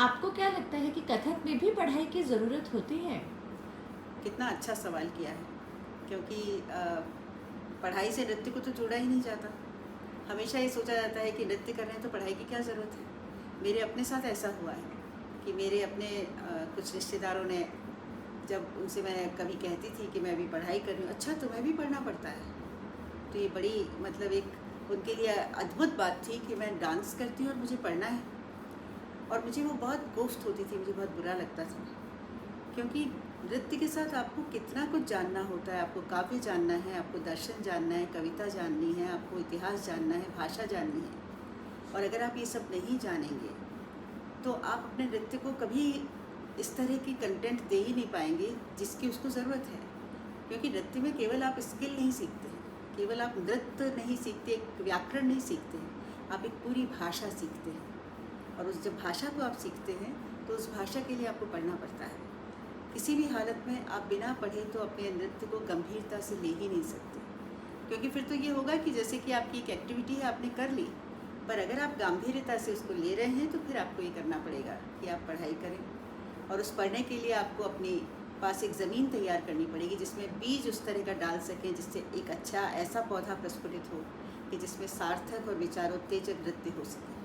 आपको क्या लगता है कि कथक में भी पढ़ाई की ज़रूरत होती है? कितना अच्छा सवाल किया है, क्योंकि पढ़ाई से नृत्य को तो जोड़ा ही नहीं जाता। हमेशा ये सोचा जाता है कि नृत्य कर रहे हैं तो पढ़ाई की क्या ज़रूरत है। मेरे अपने साथ ऐसा हुआ है कि मेरे अपने कुछ रिश्तेदारों ने, जब उनसे मैं कभी कहती थी कि मैं अभी पढ़ाई कर रही हूँ, अच्छा तुम्हें भी पढ़ना पड़ता है। तो ये बड़ी मतलब एक उनके लिए अद्भुत बात थी कि मैं डांस करती हूँ और मुझे पढ़ना है। और मुझे वो बहुत कोफ्त होती थी, मुझे बहुत बुरा लगता था, क्योंकि नृत्य के साथ आपको कितना कुछ जानना होता है। आपको काव्य जानना है, आपको दर्शन जानना है, कविता जाननी है, आपको इतिहास जानना है, भाषा जाननी है। और अगर आप ये सब नहीं जानेंगे तो आप अपने नृत्य को कभी इस तरह की कंटेंट दे ही नहीं पाएंगे जिसकी उसको ज़रूरत है। क्योंकि नृत्य में केवल आप स्किल नहीं सीखते हैं, केवल आप नृत्य नहीं सीखते, एक व्याकरण नहीं सीखते हैं, आप एक पूरी भाषा सीखते हैं। और उस जब भाषा को आप सीखते हैं तो उस भाषा के लिए आपको पढ़ना पड़ता है। किसी भी हालत में आप बिना पढ़े तो अपने नृत्य को गंभीरता से ले ही नहीं सकते, क्योंकि फिर तो ये होगा कि जैसे कि आपकी एक एक्टिविटी है, आपने कर ली, पर अगर आप गंभीरता से उसको ले रहे हैं तो फिर आपको ये करना पड़ेगा कि आप पढ़ाई करें। और उस पढ़ने के लिए आपको अपने पास एक ज़मीन तैयार करनी पड़ेगी जिसमें बीज उस तरह का डाल सकें जिससे एक अच्छा ऐसा पौधा प्रस्फुटित हो कि जिसमें सार्थक और विचारोत्तेजक नृत्य हो सके।